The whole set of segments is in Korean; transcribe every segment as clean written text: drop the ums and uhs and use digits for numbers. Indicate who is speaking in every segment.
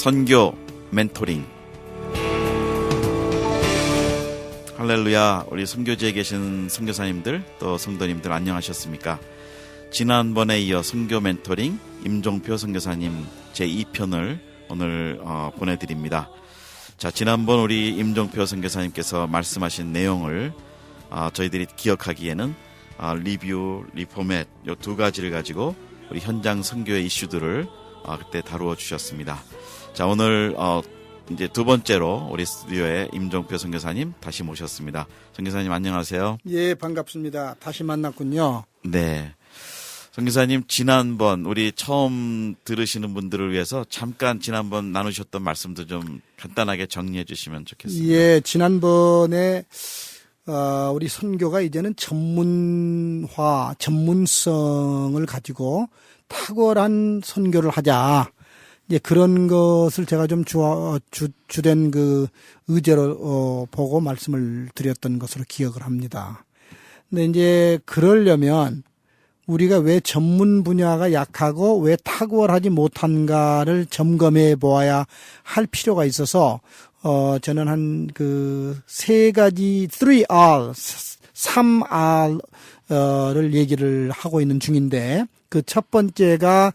Speaker 1: 선교 멘토링. 할렐루야. 우리 선교지에 계신 선교사님들 또 성도님들 안녕하셨습니까? 지난번에 이어 선교 멘토링 임종표 선교사님 제2편을 오늘 보내드립니다. 자, 지난번 우리 임종표 선교사님께서 말씀하신 내용을 저희들이 기억하기에는 리뷰, 리포맷 요 두 가지를 가지고 우리 현장 선교의 이슈들을 그때 다루어 주셨습니다. 자, 오늘 이제 두 번째로 우리 스튜디오에 임종표 선교사님 다시 모셨습니다. 선교사님 안녕하세요.
Speaker 2: 예, 반갑습니다. 다시 만났군요.
Speaker 1: 네. 선교사님, 지난번 우리 처음 들으시는 분들을 위해서 잠깐 지난번 나누셨던 말씀도 좀 간단하게 정리해 주시면 좋겠습니다.
Speaker 2: 예, 지난번에 우리 선교가 이제는 전문화, 전문성을 가지고 탁월한 선교를 하자. 이제 그런 것을 제가 좀 주된 그 의제로 보고 말씀을 드렸던 것으로 기억을 합니다. 근데 이제 그러려면 우리가 왜 전문 분야가 약하고 왜 탁월하지 못한가를 점검해 보아야 할 필요가 있어서 저는 한 그 세 가지 3R, 3R를 얘기를 하고 있는 중인데 그 첫 번째가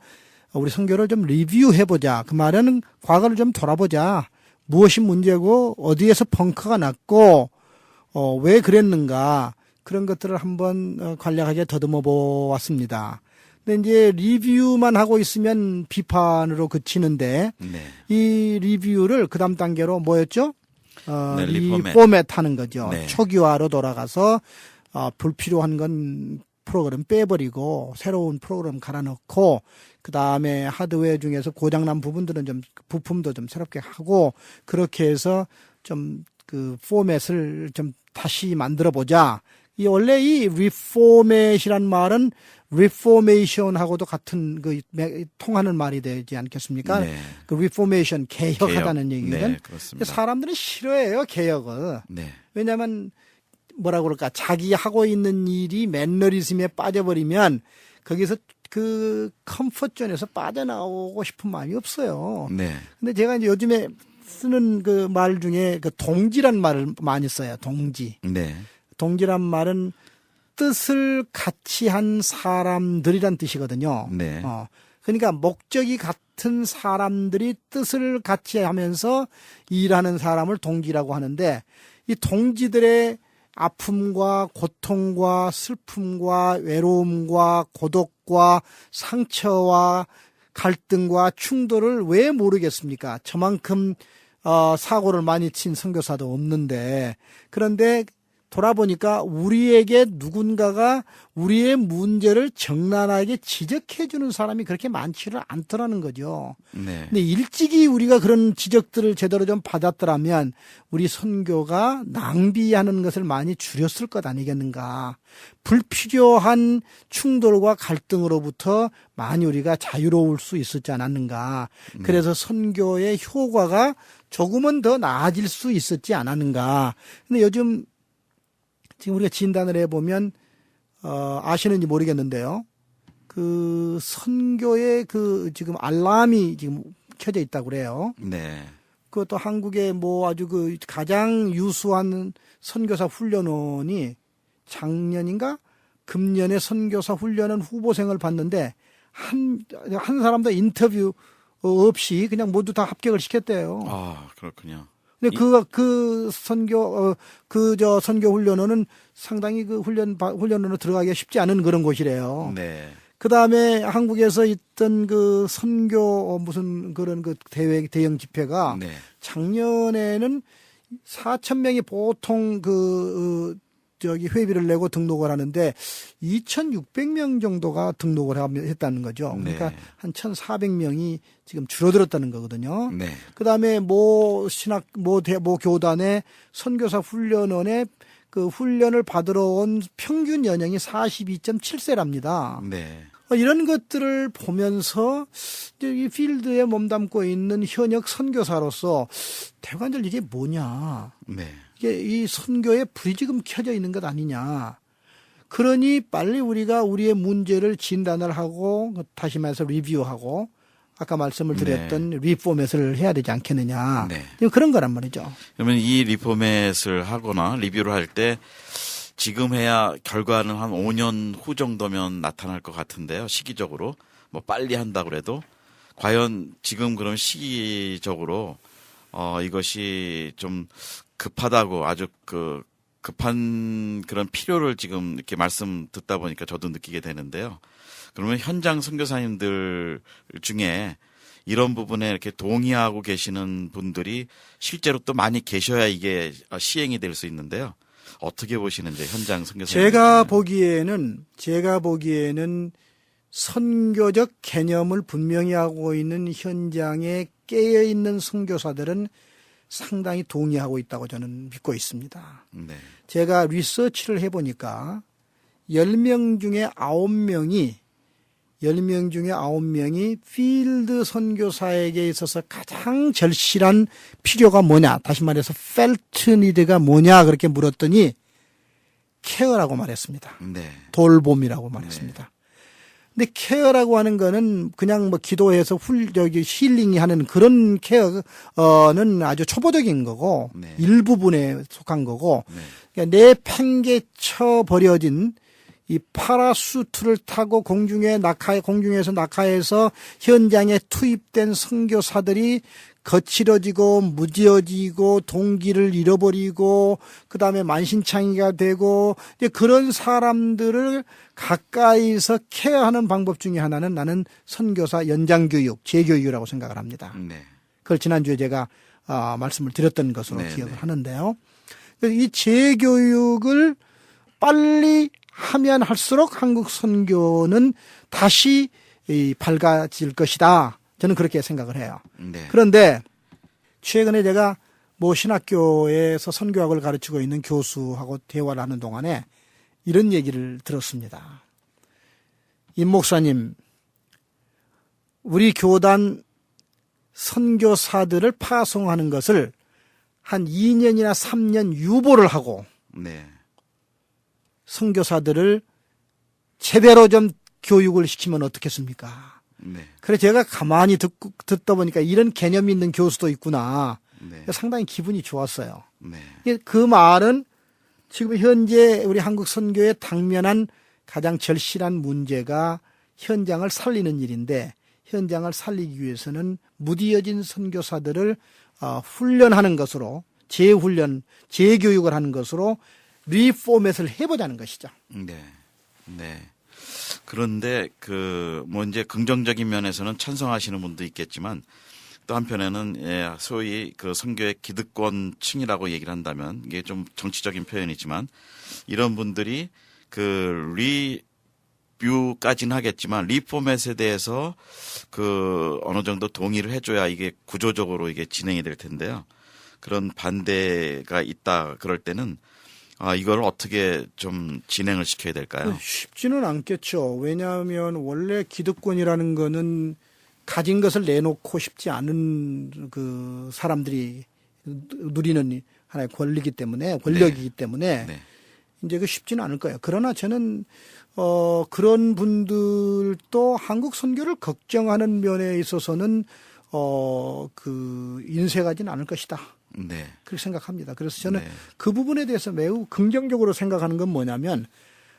Speaker 2: 우리 선교를 좀 리뷰해보자. 그 말은 과거를 좀 돌아보자. 무엇이 문제고 어디에서 펑크가 났고 왜 그랬는가. 그런 것들을 한번 간략하게 더듬어 보았습니다. 근데 이제 리뷰만 하고 있으면 비판으로 그치는데
Speaker 1: 네.
Speaker 2: 이 리뷰를 그 다음 단계로 뭐였죠?
Speaker 1: 네,
Speaker 2: 리포맷 하는 거죠.
Speaker 1: 네.
Speaker 2: 초기화로 돌아가서 불필요한 건 프로그램 빼버리고 새로운 프로그램 갈아넣고 그 다음에 하드웨어 중에서 고장난 부분들은 좀 부품도 좀 새롭게 하고 그렇게 해서 좀 그 포맷을 좀 다시 만들어 보자. 이 원래 이 리포맷이란 말은 리포메이션하고도 같은 그 통하는 말이 되지 않겠습니까?
Speaker 1: 네.
Speaker 2: 그 리포메이션 개혁하다는 얘기거든.
Speaker 1: 네, 그렇습니다.
Speaker 2: 사람들은 싫어해요, 개혁을.
Speaker 1: 네.
Speaker 2: 왜냐하면 뭐라 그럴까 자기 하고 있는 일이 매너리즘에 빠져버리면 거기서 그 컴포트존에서 빠져나오고 싶은 마음이 없어요.
Speaker 1: 네.
Speaker 2: 근데 제가 이제 요즘에 쓰는 그 말 중에 그 동지란 말을 많이 써요. 동지.
Speaker 1: 네.
Speaker 2: 동지란 말은 뜻을 같이 한 사람들이란 뜻이거든요.
Speaker 1: 네.
Speaker 2: 그러니까 목적이 같은 사람들이 뜻을 같이 하면서 일하는 사람을 동지라고 하는데 이 동지들의 아픔과 고통과 슬픔과 외로움과 고독과 상처와 갈등과 충돌을 왜 모르겠습니까? 저만큼 사고를 많이 친 선교사도 없는데 그런데 돌아보니까 우리에게 누군가가 우리의 문제를 적나라하게 지적해 주는 사람이 그렇게 많지를 않더라는 거죠.
Speaker 1: 네.
Speaker 2: 근데 일찍이 우리가 그런 지적들을 제대로 좀 받았더라면 우리 선교가 낭비하는 것을 많이 줄였을 것 아니겠는가. 불필요한 충돌과 갈등으로부터 많이 우리가 자유로울 수 있었지 않았는가. 그래서 선교의 효과가 조금은 더 나아질 수 있었지 않았는가. 근데 요즘 지금 우리가 진단을 해보면, 아시는지 모르겠는데요. 그 선교의 그 지금 알람이 지금 켜져 있다고 그래요.
Speaker 1: 네.
Speaker 2: 그것도 한국의 뭐 아주 그 가장 유수한 선교사 훈련원이 작년인가? 금년에 선교사 훈련원 후보생을 봤는데 한 사람도 인터뷰 없이 그냥 모두 다 합격을 시켰대요.
Speaker 1: 아, 그렇군요.
Speaker 2: 근데 선교 훈련원은 상당히 그 훈련원으로 들어가기가 쉽지 않은 그런 곳이래요.
Speaker 1: 네.
Speaker 2: 그 다음에 한국에서 있던 그 선교 무슨 그런 그 대형 집회가
Speaker 1: 네.
Speaker 2: 작년에는 4,000명이 보통 회비를 내고 등록을 하는데 2,600명 정도가 등록을 했다는 거죠. 그러니까
Speaker 1: 네.
Speaker 2: 한 1,400명이 지금 줄어들었다는 거거든요.
Speaker 1: 네.
Speaker 2: 그다음에 모 교단의 선교사 훈련원에 그 훈련을 받으러 온 평균 연령이 42.7세랍니다.
Speaker 1: 네.
Speaker 2: 이런 것들을 보면서 이 필드에 몸담고 있는 현역 선교사로서 대관절 이게 뭐냐.
Speaker 1: 네.
Speaker 2: 이게 이 선교에 불이 지금 켜져 있는 것 아니냐. 그러니 빨리 우리가 우리의 문제를 진단을 하고 다시 말해서 리뷰하고 아까 말씀을 드렸던 리포맷을 해야 되지 않겠느냐.
Speaker 1: 네.
Speaker 2: 그런 거란 말이죠.
Speaker 1: 그러면 이 리포맷을 하거나 리뷰를 할 때 지금 해야 결과는 한 5년 후 정도면 나타날 것 같은데요. 시기적으로. 뭐 빨리 한다고 그래도 과연 지금 그런 시기적으로 이것이 좀 급하다고 아주 급한 그런 필요를 지금 이렇게 말씀 듣다 보니까 저도 느끼게 되는데요. 그러면 현장 선교사님들 중에 이런 부분에 이렇게 동의하고 계시는 분들이 실제로 또 많이 계셔야 이게 시행이 될 수 있는데요. 어떻게 보시는지 현장 선교사님.
Speaker 2: 제가 보기에는 선교적 개념을 분명히 하고 있는 현장에 깨어 있는 선교사들은 상당히 동의하고 있다고 저는 믿고 있습니다.
Speaker 1: 네.
Speaker 2: 제가 리서치를 해보니까 10명 중에 9명이 필드 선교사에게 있어서 가장 절실한 필요가 뭐냐, 다시 말해서 펠트 니드가 뭐냐 그렇게 물었더니 케어라고 말했습니다.
Speaker 1: 네.
Speaker 2: 돌봄이라고 말했습니다. 근데 케어라고 하는 거는 그냥 뭐 기도해서 힐링이 하는 그런 케어는 아주 초보적인 거고
Speaker 1: 네.
Speaker 2: 일부분에 속한 거고
Speaker 1: 네.
Speaker 2: 그러니까 내팽개쳐 버려진 이 파라슈트를 타고 공중에서 낙하해서 현장에 투입된 선교사들이 거칠어지고 무뎌지고 동기를 잃어버리고 그다음에 만신창이가 되고 이제 그런 사람들을 가까이서 케어하는 방법 중에 하나는 나는 선교사 연장교육, 재교육이라고 생각을 합니다.
Speaker 1: 네.
Speaker 2: 그걸 지난주에 제가 말씀을 드렸던 것으로
Speaker 1: 네,
Speaker 2: 기억을
Speaker 1: 네.
Speaker 2: 하는데요. 이 재교육을 빨리 하면 할수록 한국 선교는 다시 밝아질 것이다. 저는 그렇게 생각을 해요.
Speaker 1: 네.
Speaker 2: 그런데 최근에 제가 모 신학교에서 선교학을 가르치고 있는 교수하고 대화를 하는 동안에 이런 얘기를 들었습니다. 임 목사님, 우리 교단 선교사들을 파송하는 것을 한 2년이나 3년 유보를 하고
Speaker 1: 네.
Speaker 2: 선교사들을 제대로 좀 교육을 시키면 어떻겠습니까?
Speaker 1: 네.
Speaker 2: 그래서 제가 가만히 듣다 보니까 이런 개념이 있는 교수도 있구나.
Speaker 1: 네.
Speaker 2: 상당히 기분이 좋았어요.
Speaker 1: 네.
Speaker 2: 그 말은 지금 현재 우리 한국 선교에 당면한 가장 절실한 문제가 현장을 살리는 일인데 현장을 살리기 위해서는 무디어진 선교사들을 훈련하는 것으로 재훈련, 재교육을 하는 것으로 리포맷을 해보자는 것이죠.
Speaker 1: 네. 네. 그런데 뭐 이제 긍정적인 면에서는 찬성하시는 분도 있겠지만 또 한편에는 소위 그 선교의 기득권층이라고 얘기를 한다면 이게 좀 정치적인 표현이지만 이런 분들이 그 리뷰까지는 하겠지만 리포맷에 대해서 그 어느 정도 동의를 해줘야 이게 구조적으로 이게 진행이 될 텐데요. 그런 반대가 있다 그럴 때는 이걸 어떻게 좀 진행을 시켜야 될까요?
Speaker 2: 쉽지는 않겠죠. 왜냐하면 원래 기득권이라는 거는 가진 것을 내놓고 싶지 않은 그 사람들이 누리는 하나의 권리이기 때문에 권력이기 때문에
Speaker 1: 네.
Speaker 2: 이제 그 쉽지는 않을 거예요. 그러나 저는 그런 분들도 한국 선교를 걱정하는 면에 있어서는 그 인색하지는 않을 것이다.
Speaker 1: 네.
Speaker 2: 그렇게 생각합니다. 그래서 저는
Speaker 1: 네.
Speaker 2: 그 부분에 대해서 매우 긍정적으로 생각하는 건 뭐냐면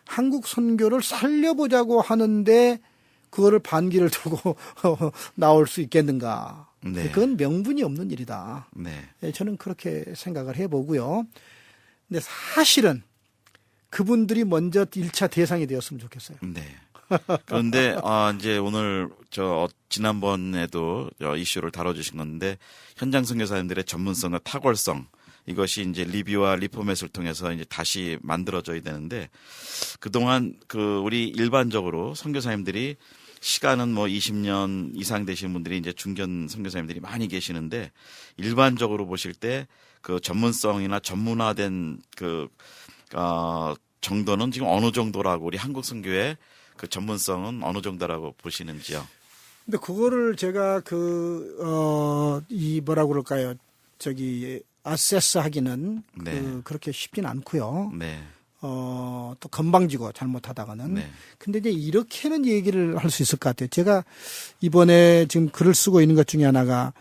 Speaker 2: 한국 선교를 살려보자고 하는데 그거를 반기를 들고 나올 수 있겠는가.
Speaker 1: 네.
Speaker 2: 그건 명분이 없는 일이다.
Speaker 1: 네.
Speaker 2: 저는 그렇게 생각을 해보고요. 근데 사실은 그분들이 먼저 1차 대상이 되었으면 좋겠어요.
Speaker 1: 네. 그런데 이제 오늘 지난번에도 이슈를 다뤄주신 건데 현장 선교사님들의 전문성과 탁월성 이것이 이제 리뷰와 리포맷을 통해서 이제 다시 만들어져야 되는데 그동안 우리 일반적으로 선교사님들이 시간은 뭐 20년 이상 되신 분들이 이제 중견 선교사님들이 많이 계시는데 일반적으로 보실 때 그 전문성이나 전문화된 정도는 지금 어느 정도라고 우리 한국 선교의 그 전문성은 어느 정도라고 보시는지요?
Speaker 2: 근데 그거를 제가 뭐라고 그럴까요? 아세스 하기는
Speaker 1: 네.
Speaker 2: 그렇게 쉽진 않고요.
Speaker 1: 네.
Speaker 2: 또 건방지고 잘못하다가는.
Speaker 1: 네.
Speaker 2: 근데 이제 이렇게는 얘기를 할 수 있을 것 같아요. 제가 이번에 지금 글을 쓰고 있는 것 중에 하나가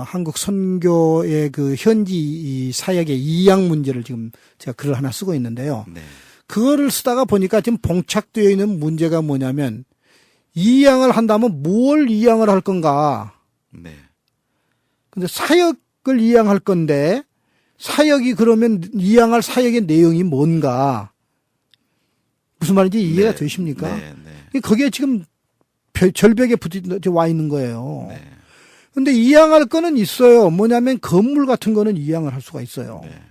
Speaker 2: 한국 선교의 그 현지 이 사역의 이양 문제를 지금 제가 글을 하나 쓰고 있는데요.
Speaker 1: 네.
Speaker 2: 그거를 쓰다가 보니까 지금 봉착되어 있는 문제가 뭐냐면 이양을 한다면 뭘 이양을 할 건가?
Speaker 1: 네.
Speaker 2: 근데 사역을 이양할 건데 사역이 그러면 이양할 사역의 내용이 뭔가? 무슨 말인지 이해가
Speaker 1: 네.
Speaker 2: 되십니까?
Speaker 1: 네. 네.
Speaker 2: 거기에 지금 절벽에 와 있는 거예요.
Speaker 1: 네.
Speaker 2: 근데 이양할 거는 있어요. 뭐냐면 건물 같은 거는 이양을 할 수가 있어요.
Speaker 1: 네.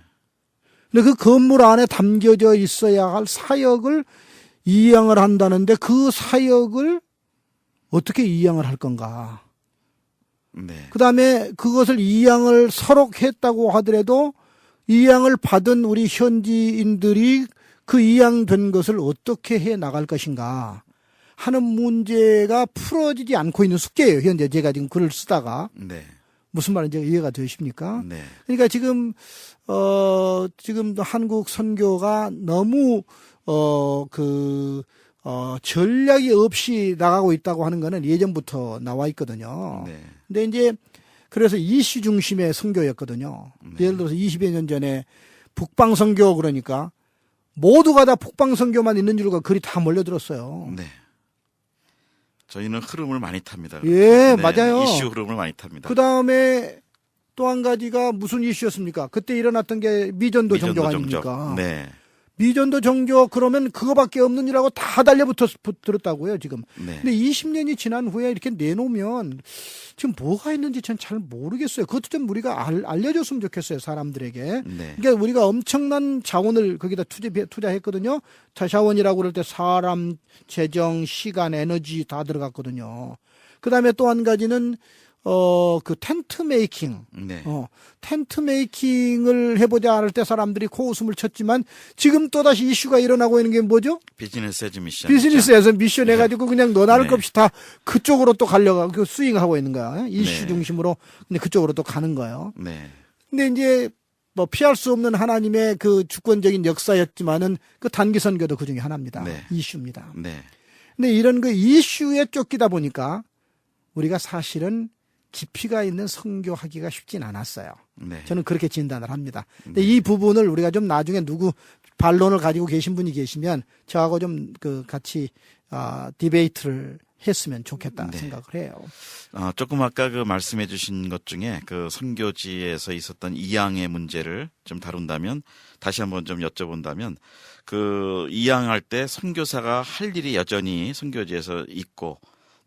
Speaker 2: 근데 그 건물 안에 담겨져 있어야 할 사역을 이양을 한다는데 그 사역을 어떻게 이양을 할 건가?
Speaker 1: 네.
Speaker 2: 그 다음에 그것을 이양을 서로 했다고 하더라도 이양을 받은 우리 현지인들이 그 이양된 것을 어떻게 해 나갈 것인가 하는 문제가 풀어지지 않고 있는 숙제예요. 현재 제가 지금 글을 쓰다가.
Speaker 1: 네.
Speaker 2: 무슨 말인지 이해가 되십니까?
Speaker 1: 네.
Speaker 2: 그러니까 지금 한국 선교가 너무 전략이 없이 나가고 있다고 하는 거는 예전부터 나와 있거든요.
Speaker 1: 네.
Speaker 2: 근데 이제 그래서 이슈 중심의 선교였거든요.
Speaker 1: 네.
Speaker 2: 예를 들어서 20여 년 전에 북방 선교 그러니까 모두가 다 북방 선교만 있는 줄과 글이 다 몰려들었어요.
Speaker 1: 네. 저희는 흐름을 많이 탑니다.
Speaker 2: 예,
Speaker 1: 네,
Speaker 2: 맞아요.
Speaker 1: 이슈 흐름을 많이 탑니다.
Speaker 2: 그 다음에 또 한 가지가 무슨 이슈였습니까? 그때 일어났던 게 미전도 정교 아닙니까?
Speaker 1: 네.
Speaker 2: 미전도 정교 그러면 그거밖에 없는 일하고 다 달려들었다고요 지금.
Speaker 1: 네.
Speaker 2: 근데 20년이 지난 후에 이렇게 내놓으면 지금 뭐가 있는지 전 잘 모르겠어요. 그것도 좀 우리가 알려줬으면 좋겠어요 사람들에게.
Speaker 1: 네.
Speaker 2: 그러니까 우리가 엄청난 자원을 거기다 투자했거든요. 자원이라고 그럴 때 사람, 재정, 시간, 에너지 다 들어갔거든요. 그다음에 또 한 가지는 그 텐트 메이킹.
Speaker 1: 네.
Speaker 2: 텐트 메이킹을 해보자 할 때 사람들이 코웃음을 쳤지만 지금 또다시 이슈가 일어나고 있는 게 뭐죠?
Speaker 1: 비즈니스 에즈 미션.
Speaker 2: 비즈니스에서 미션 해가지고 그냥 너나 할
Speaker 1: 네.
Speaker 2: 것 없이 다 그쪽으로 또 가려고 그 스윙하고 있는 거야. 이슈
Speaker 1: 네.
Speaker 2: 중심으로 근데 그쪽으로 또 가는 거예요.
Speaker 1: 네.
Speaker 2: 근데 이제 뭐 피할 수 없는 하나님의 그 주권적인 역사였지만은 그 단기 선교도 그 중에 하나입니다.
Speaker 1: 네.
Speaker 2: 이슈입니다.
Speaker 1: 네.
Speaker 2: 근데 이런 그 이슈에 쫓기다 보니까 우리가 사실은 깊이가 있는 선교하기가 쉽진 않았어요.
Speaker 1: 네.
Speaker 2: 저는 그렇게 진단을 합니다. 근데 이 부분을 우리가 좀 나중에 누구 반론을 가지고 계신 분이 계시면 저하고 좀 그 같이 디베이트를 했으면 좋겠다
Speaker 1: 네.
Speaker 2: 생각을 해요.
Speaker 1: 조금 아까 그 말씀해 주신 것 중에 그 선교지에서 있었던 이양의 문제를 좀 다룬다면 다시 한번 좀 여쭤본다면 그 이양할 때 선교사가 할 일이 여전히 선교지에서 있고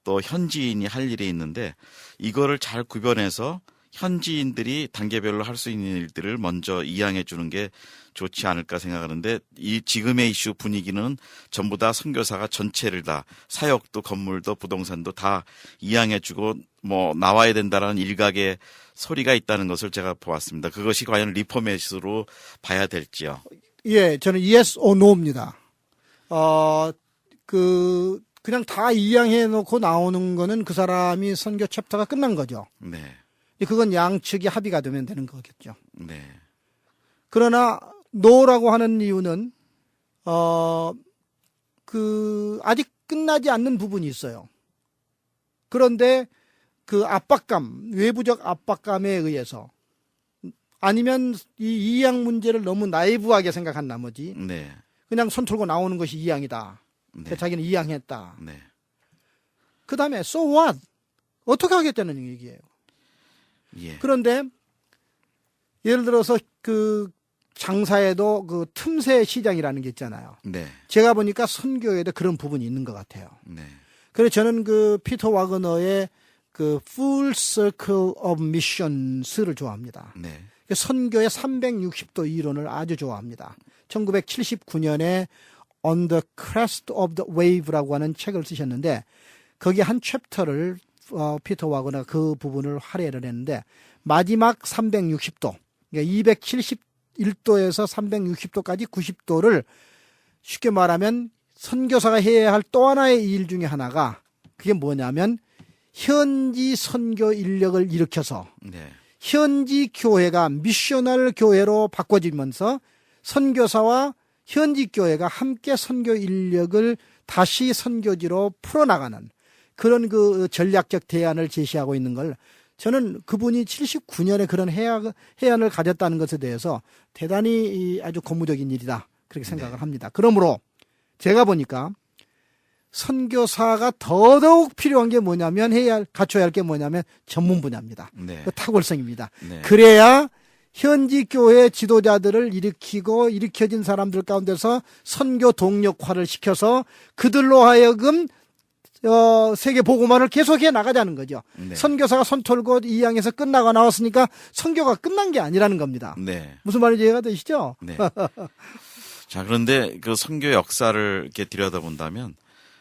Speaker 1: 또 현지인이 할 일이 있는데 이거를 잘 구별해서 현지인들이 단계별로 할 수 있는 일들을 먼저 이양해 주는 게 좋지 않을까 생각하는데 이 지금의 이슈 분위기는 전부 다 선교사가 전체를 다 사역도 건물도 부동산도 다 이양해 주고 뭐 나와야 된다라는 일각의 소리가 있다는 것을 제가 보았습니다. 그것이 과연 리포맷으로 봐야 될지요.
Speaker 2: 예, 저는 yes or no입니다. 그냥 다 이양해 놓고 나오는 거는 그 사람이 선교 챕터가 끝난 거죠.
Speaker 1: 네.
Speaker 2: 그건 양측이 합의가 되면 되는 거겠죠.
Speaker 1: 네.
Speaker 2: 그러나 노라고 하는 이유는 아직 끝나지 않는 부분이 있어요. 그런데 그 압박감, 외부적 압박감에 의해서 아니면 이 이양 문제를 너무 나이브하게 생각한 나머지
Speaker 1: 네.
Speaker 2: 그냥 손 털고 나오는 것이 이양이다.
Speaker 1: 네.
Speaker 2: 자기는 이양했다.
Speaker 1: 네.
Speaker 2: 그 다음에 so what? 어떻게 하겠다는 얘기예요.
Speaker 1: 예.
Speaker 2: 그런데 예를 들어서 그 장사에도 그 틈새 시장이라는 게 있잖아요.
Speaker 1: 네.
Speaker 2: 제가 보니까 선교에도 그런 부분이 있는 것 같아요.
Speaker 1: 네.
Speaker 2: 그래서 저는 그 피터 와그너의 그 Full Circle of Missions를 좋아합니다.
Speaker 1: 네.
Speaker 2: 선교의 360도 이론을 아주 좋아합니다. 1979년에 On the Crest of the Wave라고 하는 책을 쓰셨는데 거기 한 챕터를 피터 와그너가 그 부분을 할애를 했는데 마지막 360도, 그러니까 271도에서 360도까지 90도를 쉽게 말하면 선교사가 해야 할 또 하나의 일 중에 하나가 그게 뭐냐면 현지 선교 인력을 일으켜서
Speaker 1: 네.
Speaker 2: 현지 교회가 미셔널 교회로 바꿔지면서 선교사와 현지 교회가 함께 선교 인력을 다시 선교지로 풀어나가는 그런 그 전략적 대안을 제시하고 있는 걸 저는 그분이 79년에 그런 해안을 가졌다는 것에 대해서 대단히 아주 고무적인 일이다. 그렇게 생각을 합니다. 그러므로 제가 보니까 선교사가 더더욱 필요한 게 뭐냐면 갖춰야 할 게 뭐냐면 전문 분야입니다.
Speaker 1: 네.
Speaker 2: 그 탁월성입니다.
Speaker 1: 네.
Speaker 2: 그래야 현지 교회 지도자들을 일으켜진 사람들 가운데서 선교 동력화를 시켜서 그들로 하여금 세계 복음화를 계속해 나가자는 거죠.
Speaker 1: 네.
Speaker 2: 선교사가 손 털고 이 양에서 끝나고 나왔으니까 선교가 끝난 게 아니라는 겁니다.
Speaker 1: 네.
Speaker 2: 무슨 말인지 이해가 되시죠?
Speaker 1: 네. 자, 그런데 그 선교 역사를 이렇게 들여다본다면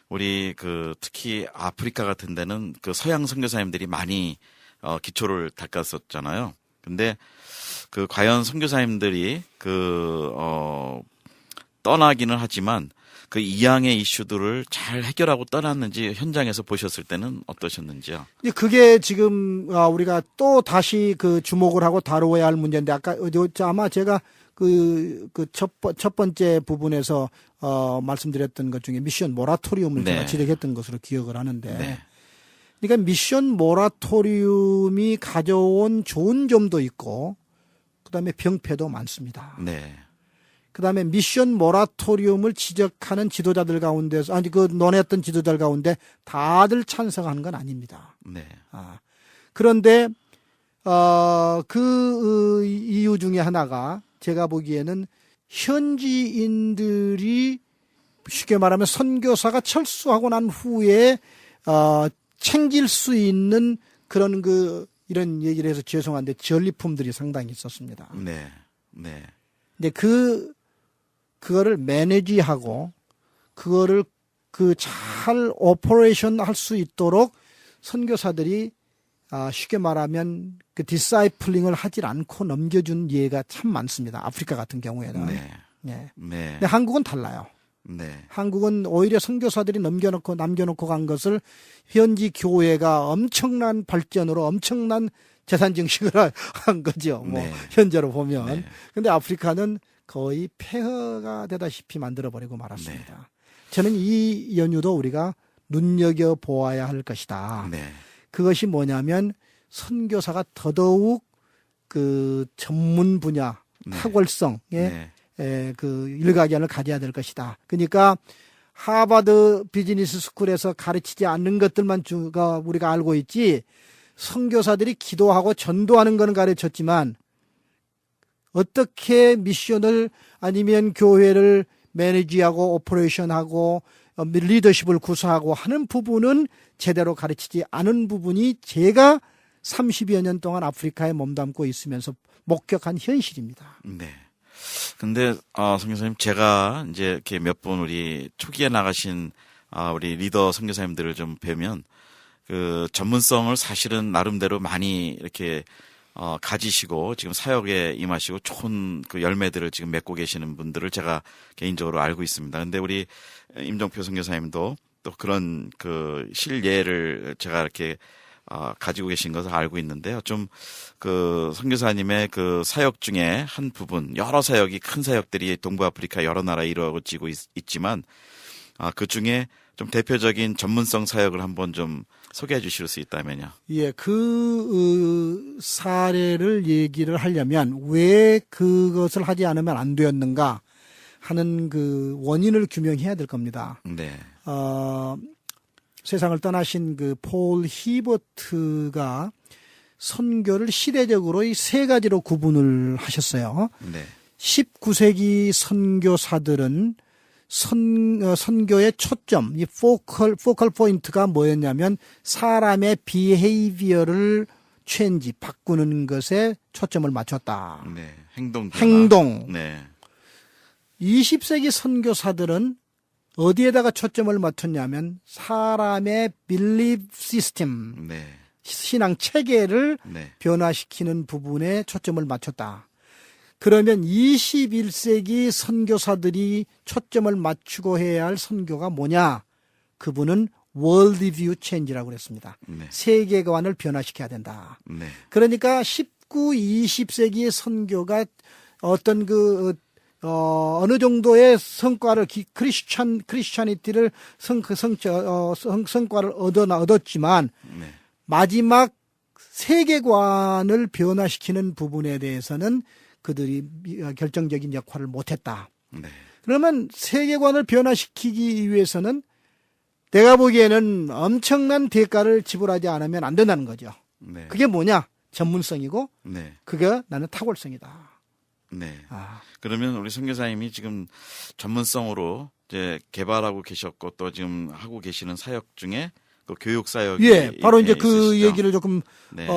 Speaker 1: 우리 특히 아프리카 같은 데는 그 서양 선교사님들이 많이 기초를 닦았었잖아요. 근데 과연 선교사님들이 떠나기는 하지만 그 이양의 이슈들을 잘 해결하고 떠났는지 현장에서 보셨을 때는 어떠셨는지요?
Speaker 2: 그게 지금 우리가 또 다시 주목을 하고 다루어야 할 문제인데 아마 제가 첫 번째 부분에서 말씀드렸던 것 중에 미션 모라토리움을 제가 지적했던 것으로 기억을 하는데
Speaker 1: 네.
Speaker 2: 그러니까 미션 모라토리움이 가져온 좋은 점도 있고 그다음에 병폐도 많습니다.
Speaker 1: 네.
Speaker 2: 그다음에 미션 모라토리움을 지적하는 지도자들 가운데서 논했던 지도자들 가운데 다들 찬성하는 건 아닙니다.
Speaker 1: 네.
Speaker 2: 그런데 그 이유 중에 하나가 제가 보기에는 현지인들이 쉽게 말하면 선교사가 철수하고 난 후에 챙길 수 있는 그런 이런 얘기를 해서 죄송한데 전리품들이 상당히 있었습니다.
Speaker 1: 네. 네.
Speaker 2: 근데 그거를 매니지하고 그거를 잘 오퍼레이션 할 수 있도록 선교사들이 쉽게 말하면 디사이플링을 하질 않고 넘겨준 예가 참 많습니다. 아프리카 같은 경우에는.
Speaker 1: 네.
Speaker 2: 네.
Speaker 1: 네.
Speaker 2: 근데 한국은 달라요.
Speaker 1: 네.
Speaker 2: 한국은 오히려 선교사들이 남겨놓고 간 것을 현지 교회가 엄청난 발전으로 엄청난 재산 증식을 한 거죠.
Speaker 1: 네.
Speaker 2: 현재로 보면.
Speaker 1: 네.
Speaker 2: 근데 아프리카는 거의 폐허가 되다시피 만들어버리고 말았습니다.
Speaker 1: 네.
Speaker 2: 저는 이 연유도 우리가 눈여겨보아야 할 것이다.
Speaker 1: 네.
Speaker 2: 그것이 뭐냐면 선교사가 더더욱 전문 분야,
Speaker 1: 네.
Speaker 2: 탁월성에
Speaker 1: 네.
Speaker 2: 일가견을 가져야 될 것이다. 그러니까 하버드 비즈니스 스쿨에서 가르치지 않는 것들만 우리가 알고 있지 선교사들이 기도하고 전도하는 건 가르쳤지만 어떻게 미션을 아니면 교회를 매니지하고 오퍼레이션하고 리더십을 구사하고 하는 부분은 제대로 가르치지 않은 부분이 제가 30여 년 동안 아프리카에 몸담고 있으면서 목격한 현실입니다.
Speaker 1: 네. 근데 선교사님 제가 이제 이렇게 몇 분 우리 초기에 나가신 우리 리더 선교사님들을 좀 뵈면 전문성을 사실은 나름대로 많이 이렇게 가지시고 지금 사역에 임하시고 좋은 열매들을 지금 맺고 계시는 분들을 제가 개인적으로 알고 있습니다. 근데 우리 임종표 선교사님도 또 그런 실예를 제가 이렇게 가지고 계신 것을 알고 있는데요. 좀 선교사님의 사역 중에 한 부분, 여러 사역이 큰 사역들이 동부 아프리카 여러 나라에 이루어지고 있지만 그 중에 좀 대표적인 전문성 사역을 한번 좀 소개해 주실 수 있다면요.
Speaker 2: 예, 사례를 얘기를 하려면 왜 그것을 하지 않으면 안 되었는가 하는 원인을 규명해야 될 겁니다.
Speaker 1: 네.
Speaker 2: 세상을 떠나신 폴 히버트가 선교를 시대적으로 이 세 가지로 구분을 하셨어요.
Speaker 1: 네.
Speaker 2: 19세기 선교사들은 선교의 초점, 이 포컬 포인트가 뭐였냐면 사람의 비헤이비어를 바꾸는 것에 초점을 맞췄다.
Speaker 1: 네. 행동.
Speaker 2: 네. 20세기 선교사들은 어디에다가 초점을 맞췄냐면 사람의 belief system,
Speaker 1: 네.
Speaker 2: 신앙 체계를
Speaker 1: 네.
Speaker 2: 변화시키는 부분에 초점을 맞췄다. 그러면 21세기 선교사들이 초점을 맞추고 해야 할 선교가 뭐냐? 그분은 worldview change라고 그랬습니다.
Speaker 1: 네.
Speaker 2: 세계관을 변화시켜야 된다.
Speaker 1: 네.
Speaker 2: 그러니까 19, 20세기의 선교가 어떤 어느 정도의 성과를 크리스찬니티를 성과를 얻었지만
Speaker 1: 네.
Speaker 2: 마지막 세계관을 변화시키는 부분에 대해서는 그들이 결정적인 역할을 못했다.
Speaker 1: 네.
Speaker 2: 그러면 세계관을 변화시키기 위해서는 내가 보기에는 엄청난 대가를 지불하지 않으면 안 된다는 거죠.
Speaker 1: 네.
Speaker 2: 그게 뭐냐? 전문성이고
Speaker 1: 네.
Speaker 2: 그게 나는 탁월성이다.
Speaker 1: 네.
Speaker 2: 아,
Speaker 1: 그러면 우리 선교사님이 지금 전문성으로 이제 개발하고 계셨고 또 지금 하고 계시는 사역 중에 그 교육 사역이
Speaker 2: 예, 바로 이제 그
Speaker 1: 있으시죠?
Speaker 2: 얘기를 조금
Speaker 1: 네.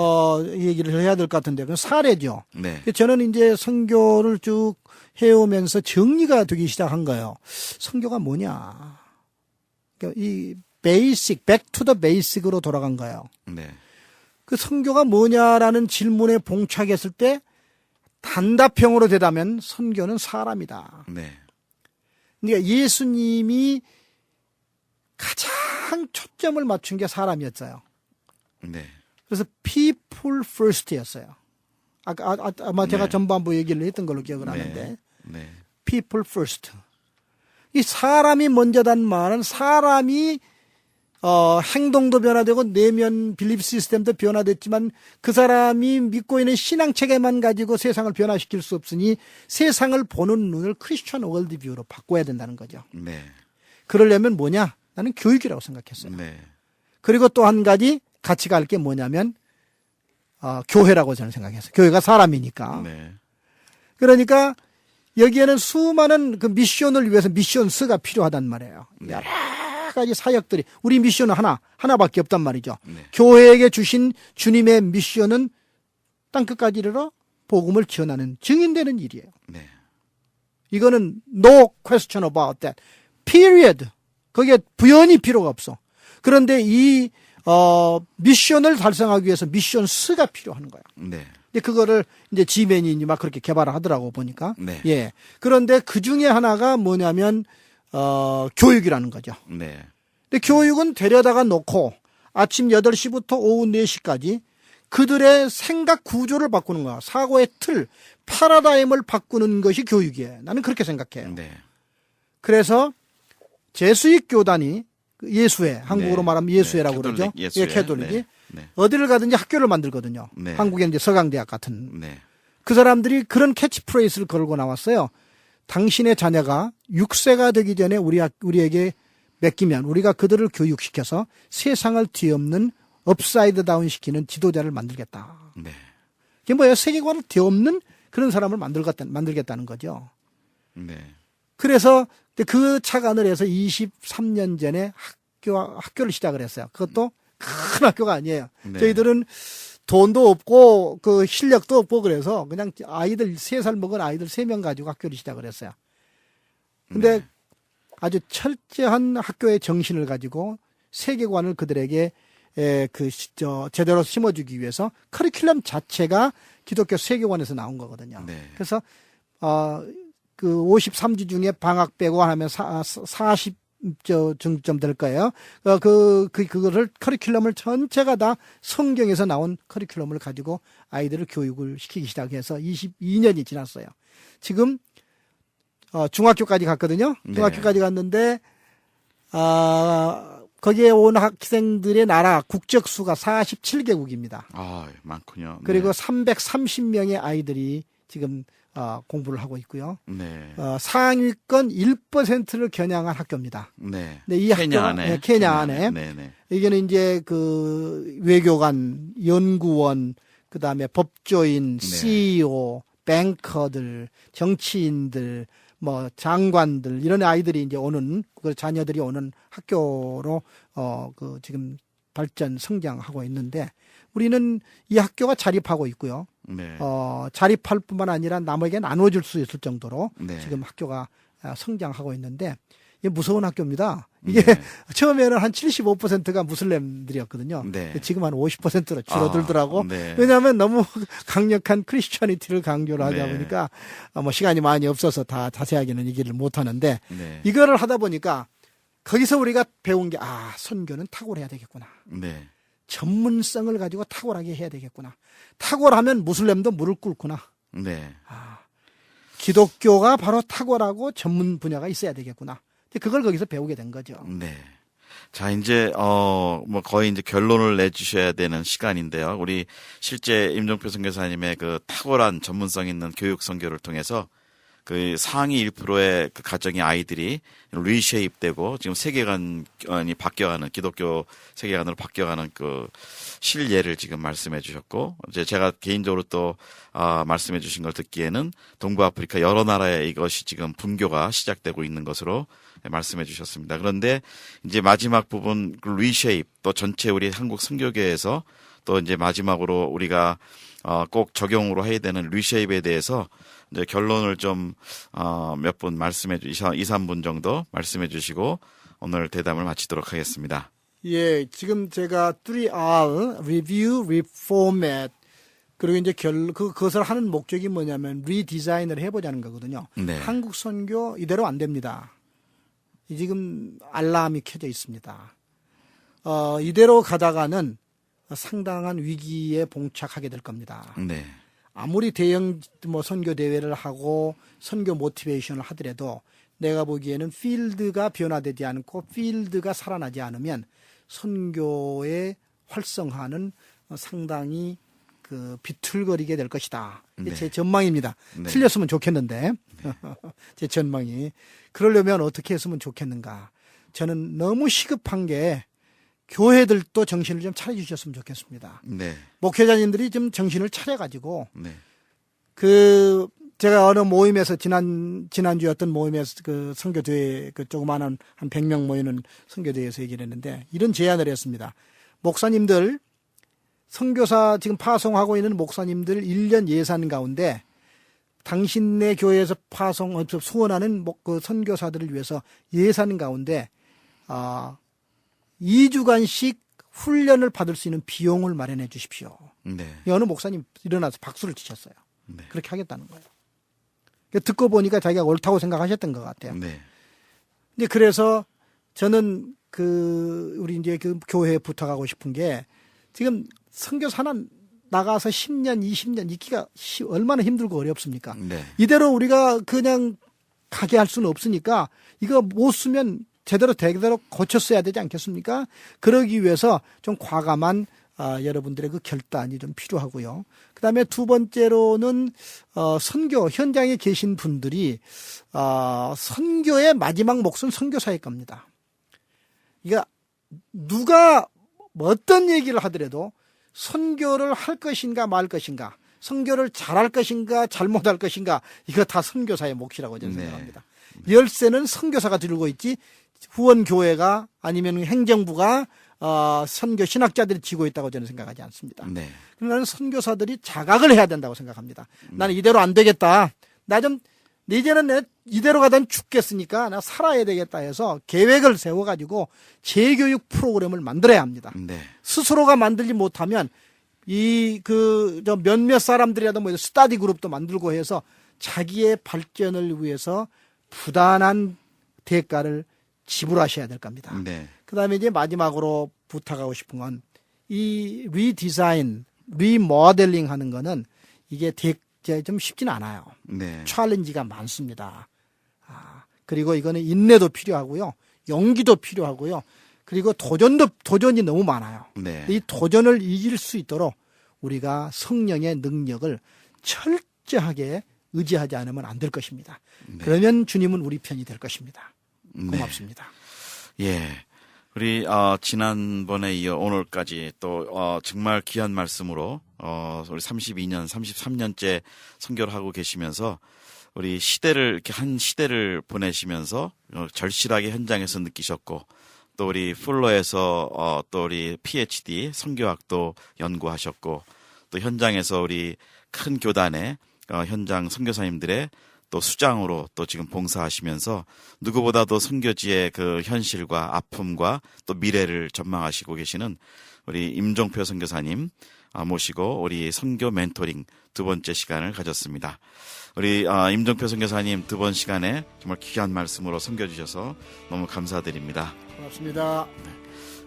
Speaker 2: 얘기를 해야 될 것 같은데, 그 사례죠.
Speaker 1: 네.
Speaker 2: 저는 이제 선교를 쭉 해오면서 정리가 되기 시작한 거예요. 선교가 뭐냐? 그러니까 이 베이직, back to the basic으로 돌아간 거예요.
Speaker 1: 네.
Speaker 2: 그 선교가 뭐냐라는 질문에 봉착했을 때 단답형으로 대답하면 선교는 사람이다.
Speaker 1: 네.
Speaker 2: 그러니까 예수님이 가장 초점을 맞춘 게 사람이었어요.
Speaker 1: 네.
Speaker 2: 그래서 people first였어요. 아마 제가
Speaker 1: 네.
Speaker 2: 전반부 얘기를 했던 걸로 기억을
Speaker 1: 네.
Speaker 2: 하는데
Speaker 1: 네.
Speaker 2: people first. 이 사람이 먼저단 말은 사람이 행동도 변화되고 내면 빌립 시스템도 변화됐지만 그 사람이 믿고 있는 신앙 체계만 가지고 세상을 변화시킬 수 없으니 세상을 보는 눈을 크리스천 월드뷰로 바꿔야 된다는 거죠.
Speaker 1: 네.
Speaker 2: 그러려면 뭐냐? 나는 교육이라고 생각했어요.
Speaker 1: 네.
Speaker 2: 그리고 또 한 가지 같이 갈 게 뭐냐면 교회라고 저는 생각했어요. 교회가 사람이니까.
Speaker 1: 네.
Speaker 2: 그러니까 여기에는 수많은 그 미션을 위해서 미션스가 필요하단 말이에요.
Speaker 1: 네.
Speaker 2: 여러 가지 사역들이 우리 미션은 하나밖에 없단 말이죠.
Speaker 1: 네.
Speaker 2: 교회에게 주신 주님의 미션은 땅끝까지 이르러 복음을 전하는 증인되는 일이에요.
Speaker 1: 네.
Speaker 2: 이거는 no question about that. period. 거기에 부연이 필요가 없어. 그런데 이 미션을 달성하기 위해서 미션스가 필요한 거야.
Speaker 1: 네.
Speaker 2: 근데 그거를 이제 지맨이 막 그렇게 개발을 하더라고 보니까.
Speaker 1: 네.
Speaker 2: 예. 그런데 그 중에 하나가 뭐냐면 교육이라는 거죠.
Speaker 1: 네.
Speaker 2: 근데 교육은 데려다가 놓고 아침 8시부터 오후 4시까지 그들의 생각 구조를 바꾸는 거야. 사고의 틀, 파라다임을 바꾸는 것이 교육이에요. 나는 그렇게 생각해요.
Speaker 1: 네.
Speaker 2: 그래서 제수익 교단이 예수회, 한국으로
Speaker 1: 네.
Speaker 2: 말하면 예수회라고
Speaker 1: 네.
Speaker 2: 그러죠.
Speaker 1: 캐톨릭, 예수회.
Speaker 2: 예, 캐톨릭이.
Speaker 1: 네. 네.
Speaker 2: 어디를 가든지 학교를 만들거든요.
Speaker 1: 네.
Speaker 2: 한국에는 이제 서강대학 같은.
Speaker 1: 네.
Speaker 2: 그 사람들이 그런 캐치프레이즈를 걸고 나왔어요. 당신의 자녀가 6세가 되기 전에 우리에게 맡기면 우리가 그들을 교육시켜서 세상을 뒤엎는 업사이드 다운 시키는 지도자를 만들겠다.
Speaker 1: 네.
Speaker 2: 이게 뭐예요? 세계관을 뒤엎는 그런 사람을 만들겠다는 거죠.
Speaker 1: 네.
Speaker 2: 그래서 그 착안을 해서 23년 전에 학교를 시작을 했어요. 그것도 큰 학교가 아니에요.
Speaker 1: 네.
Speaker 2: 저희들은 돈도 없고 그 실력도 없고 그래서 그냥 아이들 3살 먹은 아이들 3명 가지고 학교를 시작을 했어요. 근데
Speaker 1: 네.
Speaker 2: 아주 철저한 학교의 정신을 가지고 세계관을 그들에게 제대로 심어주기 위해서 커리큘럼 자체가 기독교 세계관에서 나온 거거든요.
Speaker 1: 네.
Speaker 2: 그래서 그 53주 중에 방학 빼고 하면 40점 될 거예요. 그거를 커리큘럼을 전체가 다 성경에서 나온 커리큘럼을 가지고 아이들을 교육을 시키기 시작해서 22년이 지났어요. 지금 중학교까지 갔거든요.
Speaker 1: 네.
Speaker 2: 중학교까지 갔는데 거기에 온 학생들의 나라 국적 수가 47개국입니다.
Speaker 1: 아, 많군요.
Speaker 2: 그리고 330명의 아이들이 지금 공부를 하고 있고요.
Speaker 1: 네.
Speaker 2: 상위권 1%를 겨냥한 학교입니다.
Speaker 1: 네.
Speaker 2: 네, 이
Speaker 1: 케냐
Speaker 2: 학교가
Speaker 1: 안에.
Speaker 2: 케냐 안에
Speaker 1: 네, 네.
Speaker 2: 이게는 이제 그 외교관, 연구원, 그다음에 법조인,
Speaker 1: 네.
Speaker 2: CEO, 뱅커들, 정치인들, 뭐 장관들 이런 아이들이 이제 오는 그 자녀들이 오는 학교로 그 지금 발전 성장하고 있는데 우리는 이 학교가 자립하고 있고요.
Speaker 1: 네.
Speaker 2: 자립할 뿐만 아니라 남에게 나눠줄 수 있을 정도로
Speaker 1: 네.
Speaker 2: 지금 학교가 성장하고 있는데 이게 무서운 학교입니다. 이게
Speaker 1: 네.
Speaker 2: 처음에는 한 75%가 무슬림들이었거든요.
Speaker 1: 네.
Speaker 2: 지금 한 50%로 줄어들더라고.
Speaker 1: 네.
Speaker 2: 왜냐하면 너무 강력한 크리스천니티를 강조를 하다
Speaker 1: 네.
Speaker 2: 보니까 뭐 시간이 많이 없어서 다 자세하게는 얘기를 못 하는데
Speaker 1: 네.
Speaker 2: 이거를 하다 보니까 거기서 우리가 배운 게 선교는 탁월해야 되겠구나.
Speaker 1: 네.
Speaker 2: 전문성을 가지고 탁월하게 해야 되겠구나. 탁월하면 무슬림도 무릎 꿇구나.
Speaker 1: 네.
Speaker 2: 기독교가 바로 탁월하고 전문 분야가 있어야 되겠구나. 그걸 거기서 배우게 된 거죠.
Speaker 1: 네. 자, 이제, 뭐, 거의 이제 결론을 내주셔야 되는 시간인데요. 우리 실제 임종표 선교사님의 그 탁월한 전문성 있는 교육 선교를 통해서 그 상위 1%의 그 가정의 아이들이 리쉐입 되고 지금 세계관이 바뀌어가는, 기독교 세계관으로 바뀌어가는 그 실예를 지금 말씀해 주셨고, 이제 제가 개인적으로 또, 말씀해 주신 걸 듣기에는 동부아프리카 여러 나라에 이것이 지금 분교가 시작되고 있는 것으로 말씀해 주셨습니다. 그런데 이제 마지막 부분 그 리쉐입 또 전체 우리 한국 선교계에서 또 이제 마지막으로 우리가 꼭 적용으로 해야 되는 리쉐입에 대해서 이제 결론을 좀 몇 분 말씀해 2, 3분 정도 말씀해 주시고 오늘 대담을 마치도록 하겠습니다.
Speaker 2: 예, 지금 제가 3R Review, Reformat 그리고 이제 그것을 하는 목적이 뭐냐면 리디자인을 해보자는 거거든요.
Speaker 1: 네.
Speaker 2: 한국 선교 이대로 안 됩니다. 지금 알람이 켜져 있습니다. 이대로 가다가는 상당한 위기에 봉착하게 될 겁니다.
Speaker 1: 네.
Speaker 2: 아무리 대형 뭐 선교 대회를 하고 선교 모티베이션을 하더라도 내가 보기에는 필드가 변화되지 않고 필드가 살아나지 않으면 선교의 활성화는 상당히 그 비틀거리게 될 것이다.
Speaker 1: 네.
Speaker 2: 제 전망입니다.
Speaker 1: 네.
Speaker 2: 틀렸으면 좋겠는데 제 전망이. 그러려면 어떻게 했으면 좋겠는가. 저는 너무 시급한 게 교회들도 정신을 좀 차려주셨으면 좋겠습니다.
Speaker 1: 네.
Speaker 2: 목회자님들이 좀 정신을 차려가지고
Speaker 1: 네.
Speaker 2: 제가 어느 모임에서 지난주에 어떤 모임에서 그 선교대회 그 조그마한 한 100명 모이는 선교대회에서 얘기를 했는데 이런 제안을 했습니다. 목사님들 선교사 지금 파송하고 있는 목사님들 1년 예산 가운데 당신네 교회에서 소원하는 그 선교사들을 위해서 예산 가운데 2주간씩 훈련을 받을 수 있는 비용을 마련해 주십시오.
Speaker 1: 네.
Speaker 2: 어느 목사님 일어나서 박수를 치셨어요.
Speaker 1: 네.
Speaker 2: 그렇게 하겠다는 거예요. 듣고 보니까 자기가 옳다고 생각하셨던 것 같아요.
Speaker 1: 네.
Speaker 2: 이제 그래서 저는 우리 이제 그 교회에 부탁하고 싶은 게 지금 선교사는 나가서 10년, 20년 있기가 얼마나 힘들고 어렵습니까?
Speaker 1: 네.
Speaker 2: 이대로 우리가 그냥 가게 할 수는 없으니까 이거 못 쓰면 제대로 고쳤어야 되지 않겠습니까? 그러기 위해서 좀 과감한 여러분들의 그 결단이 좀 필요하고요. 그 다음에 두 번째로는 선교 현장에 계신 분들이 선교의 마지막 몫은 선교사일 겁니다. 그러니까 누가 어떤 얘기를 하더라도 선교를 할 것인가 말 것인가, 선교를 잘할 것인가 잘못할 것인가, 이거 다 선교사의 몫이라고 저는 생각합니다. 열쇠는 선교사가 들고 있지 후원교회가 아니면 행정부가 선교 신학자들이 쥐고 있다고 저는 생각하지 않습니다.
Speaker 1: 네.
Speaker 2: 나는 선교사들이 자각을 해야 된다고 생각합니다. 나는 이대로 안 되겠다. 이제는 내 이대로 가다는 죽겠으니까 나 살아야 되겠다 해서 계획을 세워가지고 재교육 프로그램을 만들어야 합니다.
Speaker 1: 네.
Speaker 2: 스스로가 만들지 못하면 몇몇 사람들이라도 뭐 스터디 그룹도 만들고 해서 자기의 발전을 위해서 부단한 대가를 지불하셔야 될 겁니다.
Speaker 1: 네.
Speaker 2: 그 다음에 이제 마지막으로 부탁하고 싶은 건 이 리디자인, 리모델링 하는 거는 이게 좀 쉽진 않아요.
Speaker 1: 네.
Speaker 2: 챌린지가 많습니다. 그리고 이거는 인내도 필요하고요. 용기도 필요하고요. 그리고 도전이 너무 많아요.
Speaker 1: 네.
Speaker 2: 이 도전을 이길 수 있도록 우리가 성령의 능력을 철저하게 의지하지 않으면 안 될 것입니다.
Speaker 1: 네.
Speaker 2: 그러면 주님은 우리 편이 될 것입니다.
Speaker 1: 네.
Speaker 2: 고맙습니다.
Speaker 1: 예. 우리 지난번에 이어 오늘까지 또 정말 귀한 말씀으로 우리 32년, 33년째 선교를 하고 계시면서 우리 시대를 이렇게 한 시대를 보내시면서 절실하게 현장에서 느끼셨고 또 우리 풀러에서 또 우리 PhD 선교학도 연구하셨고 또 현장에서 우리 큰 교단의 현장 선교사님들의 또 수장으로 또 지금 봉사하시면서 누구보다도 선교지의 그 현실과 아픔과 또 미래를 전망하시고 계시는 우리 임종표 선교사님 모시고 우리 선교 멘토링 두 번째 시간을 가졌습니다. 우리 임종표 선교사님 두 번 시간에 정말 귀한 말씀으로 선교 주셔서 너무 감사드립니다.
Speaker 2: 고맙습니다.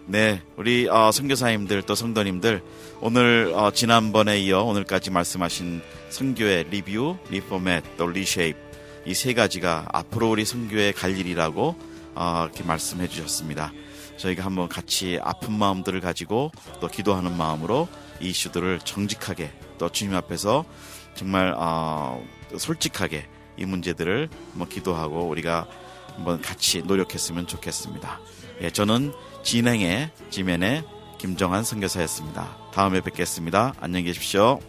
Speaker 1: 네, 우리 선교사님들 또 성도님들 오늘 지난번에 이어 오늘까지 말씀하신 선교의 리뷰, 리포맷, 또 리쉐입 이 세 가지가 앞으로 우리 선교에 갈 일이라고 이렇게 말씀해 주셨습니다. 저희가 한번 같이 아픈 마음들을 가지고 또 기도하는 마음으로 이 이슈들을 정직하게 또 주님 앞에서 정말 솔직하게 이 문제들을 한번 기도하고 우리가 한번 같이 노력했으면 좋겠습니다. 예, 저는 진행의 지면의 김정한 선교사였습니다. 다음에 뵙겠습니다. 안녕히 계십시오.